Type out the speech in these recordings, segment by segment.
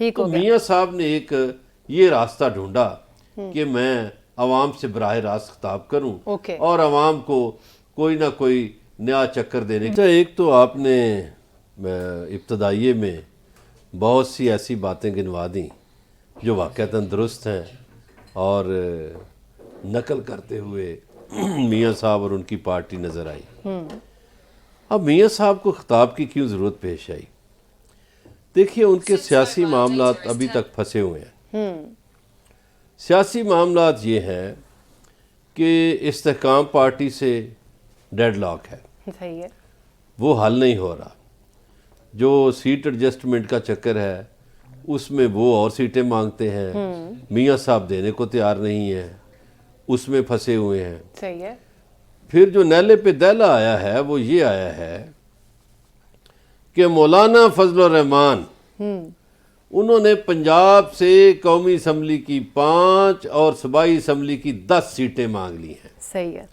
ٹھیک تو ہو گیا. میاں صاحب نے ایک یہ راستہ ڈھونڈا کہ میں عوام سے براہ راست خطاب کروں اوکے. اور عوام کو کوئی نہ کوئی نیا چکر دینے کا. ایک تو آپ نے ابتدائیے میں بہت سی ایسی باتیں گنوا دیں جو واقعتاً درست ہیں اور نقل کرتے ہوئے میاں صاحب اور ان کی پارٹی نظر آئی. اب میاں صاحب کو خطاب کی کیوں ضرورت پیش آئی؟ دیکھیے ان کے سیاسی معاملات ابھی تک پھنسے ہوئے ہیں. سیاسی معاملات یہ ہیں کہ استحکام پارٹی سے ڈیڈ لاک ہے، صحیح ہے. وہ حل نہیں ہو رہا. جو سیٹ ایڈجسٹمنٹ کا چکر ہے اس میں وہ اور سیٹیں مانگتے ہیں، میاں صاحب دینے کو تیار نہیں ہیں، اس میں پھنسے ہوئے ہیں. صحیح ہے. پھر جو نیلے پہ دیلا آیا ہے وہ یہ آیا ہے کہ مولانا فضل الرحمان انہوں نے پنجاب سے قومی اسمبلی کی 5 اور صوبائی اسمبلی کی 10 سیٹیں مانگ لی ہیں. صحیح ہے.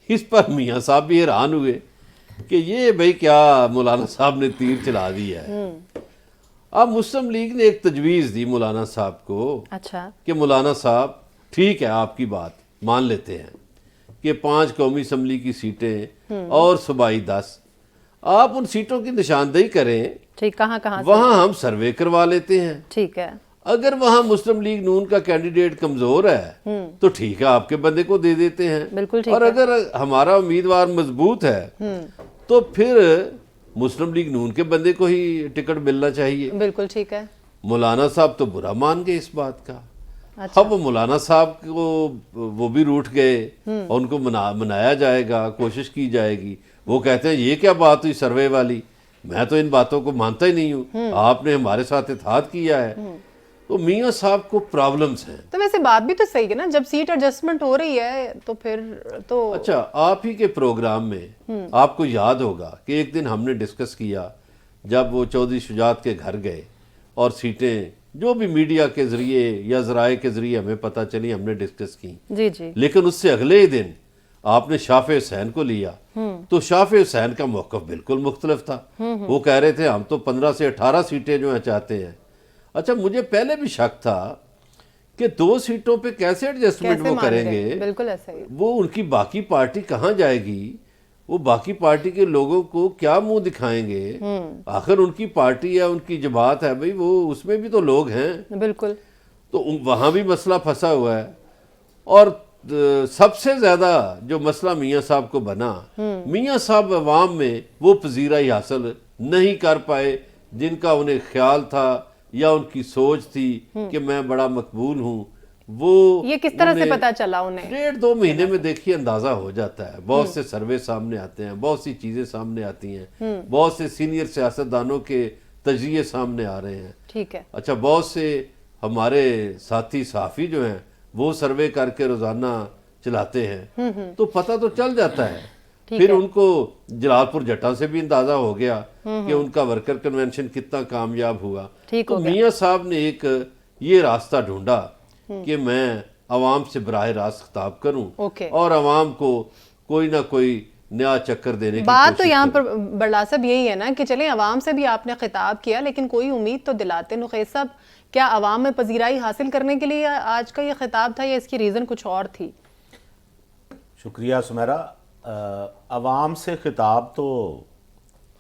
اس پر میاں صاحب بھی حیران ہوئے کہ یہ بھئی کیا مولانا صاحب نے تیر چلا دیا ہے. اب مسلم لیگ نے ایک تجویز دی مولانا صاحب کو اچھا. کہ مولانا صاحب ٹھیک ہے آپ کی بات مان لیتے ہیں کہ 5 قومی اسمبلی کی سیٹیں اور صوبائی 10، آپ ان سیٹوں کی نشاندہی کریں، ٹھیک. کہاں سے؟ وہاں ہم سروے کروا لیتے ہیں. ٹھیک ہے. اگر وہاں مسلم لیگ نون کا کینڈیڈیٹ کمزور ہے تو ٹھیک ہے آپ کے بندے کو دے دیتے ہیں. بالکل ٹھیک اور اگر ہمارا امیدوار مضبوط ہے تو پھر مسلم لیگ نون کے بندے کو ہی ٹکٹ ملنا چاہیے. بالکل ٹھیک ہے. مولانا صاحب تو برا مان گئے اس بات کا. اب مولانا صاحب کو وہ بھی روٹھ گئے اور ان کو منایا جائے گا، کوشش کی جائے گی. وہ کہتے ہیں یہ کیا بات ہوئی سروے والی، میں تو ان باتوں کو مانتا ہی نہیں ہوں، آپ نے ہمارے ساتھ اتحاد کیا ہے. تو میاں صاحب کو پرابلمز ہیں. تو ویسے بات بھی تو صحیح ہے نا، جب سیٹ ایڈجسٹمنٹ ہو رہی ہے تو پھر تو اچھا آپ ہی کے پروگرام میں آپ کو یاد ہوگا کہ ایک دن ہم نے ڈسکس کیا جب وہ چودھری شجاعت کے گھر گئے اور سیٹیں جو بھی میڈیا کے ذریعے یا ذرائع کے ذریعے ہمیں پتہ چلی ہم نے ڈسکس کی. جی جی. لیکن اس سے اگلے ہی دن آپ نے شافع حسین کو لیا تو شافع حسین کا موقف بالکل مختلف تھا. وہ کہہ رہے تھے ہم تو 15 سے 18 سیٹیں جو ہیں چاہتے ہیں. اچھا مجھے پہلے بھی شک تھا کہ 2 سیٹوں پہ کیسے ایڈجسٹمنٹ وہ کریں گے. بالکل ایسا ہی. وہ ان کی باقی پارٹی کہاں جائے گی، وہ باقی پارٹی کے لوگوں کو کیا منہ دکھائیں گے. آخر ان کی پارٹی ہے، ان کی جماعت ہے، بھئی وہ اس میں بھی تو لوگ ہیں. بالکل. تو وہاں بھی مسئلہ پھنسا ہوا ہے. اور سب سے زیادہ جو مسئلہ میاں صاحب کو بنا، میاں صاحب عوام میں وہ پذیرائی حاصل نہیں کر پائے جن کا انہیں خیال تھا یا ان کی سوچ تھی کہ میں بڑا مقبول ہوں. وہ یہ کس طرح سے پتا چلا انہیں؟ 1.5-2 مہینے میں دیکھیے اندازہ ہو جاتا ہے. بہت سے سروے سامنے آتے ہیں، بہت سی چیزیں سامنے آتی ہیں، بہت سے سینئر سیاستدانوں کے تجزیے سامنے آ رہے ہیں. ٹھیک ہے. اچھا بہت سے ہمارے ساتھی صحافی جو ہیں وہ سروے کر کے روزانہ چلاتے ہیں تو پتہ تو چل جاتا ہے. پھر ان کو جلال پور جٹا سے بھی اندازہ ہو گیا کہ ان کا ورکر کنونشن کتنا کامیاب ہوا. تو میاں صاحب نے ایک یہ راستہ ڈھونڈا کہ میں عوام سے براہ راست خطاب کروں اور عوام کو کوئی نہ کوئی نیا چکر دینے کی بات تو یہاں پر بڑلا صاحب یہی ہے نا کہ چلیں عوام سے بھی آپ نے خطاب کیا لیکن کوئی امید تو دلاتے. نقیب صاحب کیا عوام میں پذیرائی حاصل کرنے کے لیے آج کا یہ خطاب تھا یا اس کی ریزن کچھ اور تھی؟ شکریہ سمیرہ. عوام سے خطاب تو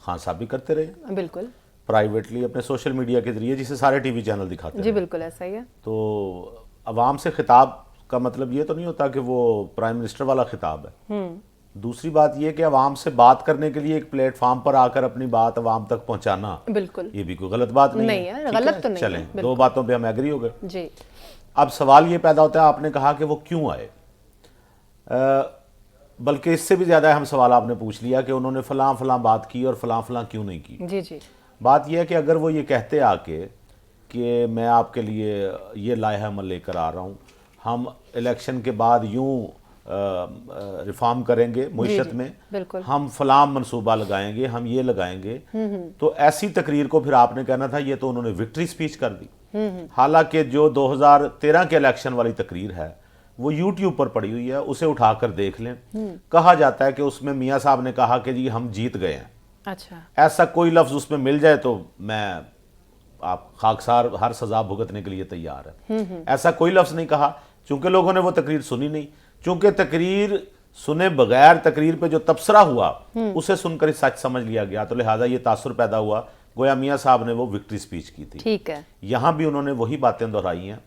خان صاحب بھی کرتے رہے بالکل پرائیویٹلی اپنے سوشل میڈیا کے ذریعے، جسے سارے ٹی وی چینل دکھاتے ہیں. جی بالکل ایسا ہی ہے. تو عوام سے خطاب کا مطلب یہ تو نہیں ہوتا کہ وہ پرائم منسٹر والا خطاب ہے. دوسری بات یہ کہ عوام سے بات کرنے کے لیے ایک پلیٹ فارم پر آ کر اپنی بات عوام تک پہنچانا بالکل یہ بھی کوئی غلط بات نہیں ہے. غلط تو نہیں. چلیں 2 باتوں پہ ہم ایگری ہو گئے. جی. اب سوال یہ پیدا ہوتا ہے، آپ نے کہا کہ وہ کیوں آئے، بلکہ اس سے بھی زیادہ اہم سوال آپ نے پوچھ لیا کہ انہوں نے فلاں فلاں بات کی اور فلاں فلاں کیوں نہیں کی. جی جی. بات یہ ہے کہ اگر وہ یہ کہتے آ کے کہ میں آپ کے لیے یہ لائحہ عمل لے کر آ رہا ہوں، ہم الیکشن کے بعد یوں ریفارم کریں گے معیشت میں، ہم فلاں منصوبہ لگائیں گے، ہم یہ لگائیں گے، تو ایسی تقریر کو پھر آپ نے کہنا تھا یہ تو انہوں نے وکٹری سپیچ کر دی. حالانکہ جو 2013 کے الیکشن والی تقریر ہے وہ یوٹیوب پر پڑی ہوئی ہے، اسے اٹھا کر دیکھ لیں. کہا جاتا ہے کہ اس میں میاں صاحب نے کہا کہ جی ہم جیت گئے ہیں. اچھا. ایسا کوئی لفظ اس میں مل جائے تو میں آپ خاکسار ہر سزا بھگتنے کے لیے تیار ہے. ایسا کوئی لفظ نہیں کہا چونکہ لوگوں نے وہ تقریر سنی نہیں. چونکہ تقریر سنے بغیر تقریر پہ جو تبصرہ ہوا اسے سن کر سچ سمجھ لیا گیا، تو لہٰذا یہ تاثر پیدا ہوا گویا میاں صاحب نے وہ وکٹری سپیچ کی تھی. ٹھیک ہے. یہاں بھی انہوں نے وہی باتیں دہرائی ہیں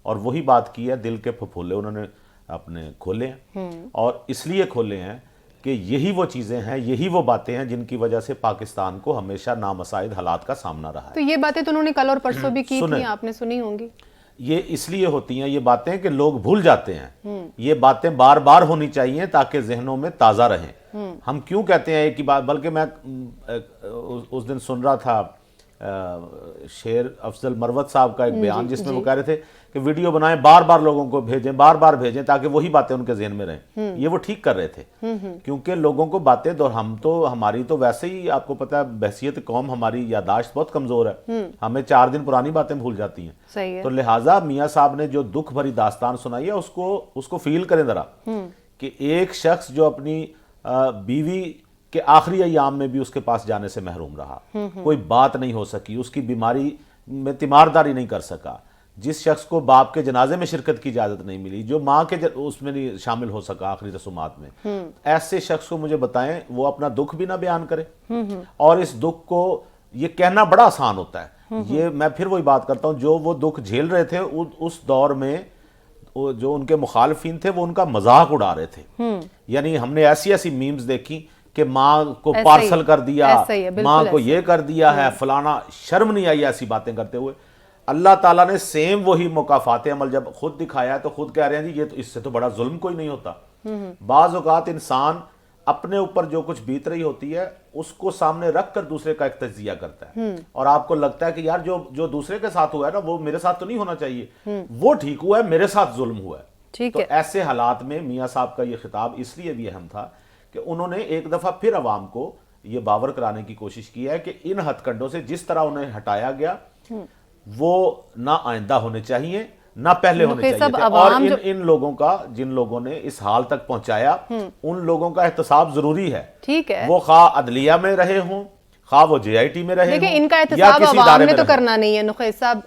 اور وہی بات کی ہے. دل کے پھپھولے انہوں نے اپنے کھولے ہیں اور اس لیے کھولے ہیں کہ یہی وہ چیزیں ہیں، یہی وہ باتیں ہیں جن کی وجہ سے پاکستان کو ہمیشہ نامساعد حالات کا سامنا رہا ہے. تو یہ باتیں تو انہوں نے کل اور پرسوں بھی کی تھیں، آپ نے سنی ہوں گی. یہ اس لیے ہوتی ہیں یہ باتیں کہ لوگ بھول جاتے ہیں. یہ باتیں بار بار ہونی چاہیے تاکہ ذہنوں میں تازہ رہیں. ہم کیوں کہتے ہیں ایک ہی بات، بلکہ میں اس دن سن رہا تھا شیر افضل مروت صاحب کا ایک بیان جس میں وہ کہہ رہے تھے کہ ویڈیو بنائیں، بار بار لوگوں کو بھیجیں، بار بار بھیجیں تاکہ وہی باتیں ان کے ذہن میں رہیں. یہ وہ ٹھیک کر رہے تھے کیونکہ لوگوں کو باتیں ہماری تو ویسے ہی آپ کو پتہ ہے بحثیت قوم ہماری یادداشت بہت کمزور ہے، ہمیں 4 دن پرانی باتیں بھول جاتی ہیں. صحیح ہے. تو لہٰذا میاں صاحب نے جو دکھ بھری داستان سنائی ہے اس کو فیل کریں ذرا کہ ایک شخص جو اپنی بیوی کہ آخری ایام میں بھی اس کے پاس جانے سے محروم رہا، کوئی بات نہیں ہو سکی، اس کی بیماری میں تیمارداری نہیں کر سکا، جس شخص کو باپ کے جنازے میں شرکت کی اجازت نہیں ملی، جو ماں کے اس میں نہیں شامل ہو سکا آخری رسومات میں، ایسے شخص کو مجھے بتائیں وہ اپنا دکھ بھی نہ بیان کرے. اور اس دکھ کو یہ کہنا بڑا آسان ہوتا ہے. یہ میں پھر وہی بات کرتا ہوں، جو وہ دکھ جھیل رہے تھے اس دور میں جو ان کے مخالفین تھے وہ ان کا مذاق اڑا رہے تھے. یعنی ہم نے ایسی میمز دیکھی کہ ماں کو پارسل کر دیا، ماں کو یہ کر دیا ہے فلانا. شرم نہیں آئی ایسی باتیں کرتے ہوئے. اللہ تعالیٰ نے سیم وہی مکافات عمل جب خود دکھایا ہے تو خود کہہ رہے ہیں جی یہ تو اس سے تو بڑا ظلم کوئی نہیں ہوتا. بعض اوقات انسان اپنے اوپر جو کچھ بیت رہی ہوتی ہے اس کو سامنے رکھ کر دوسرے کا ایک تجزیہ کرتا ہے اور آپ کو لگتا ہے کہ یار جو دوسرے کے ساتھ ہوا ہے نا وہ میرے ساتھ تو نہیں ہونا چاہیے، وہ ٹھیک ہوا ہے، میرے ساتھ ظلم ہوا ہے. تو ایسے حالات میں میاں صاحب کا یہ خطاب اس لیے بھی اہم تھا کہ انہوں نے ایک دفعہ پھر عوام کو یہ باور کرانے کی کوشش کی ہے کہ ان ہتھ کنڈوں سے جس طرح انہیں ہٹایا گیا وہ نہ آئندہ ہونے چاہیے نہ پہلے ہونے چاہیے تھے. اور ان لوگوں کا جن لوگوں نے اس حال تک پہنچایا ان لوگوں کا احتساب ضروری ہے. ٹھیک ہے. وہ خواہ عدلیہ میں رہے ہوں، خواہ وہ JIT میں رہے ہوں، دیکھیں ان کا احتساب عوام نے تو کرنا نہیں ہے. نخیس صاحب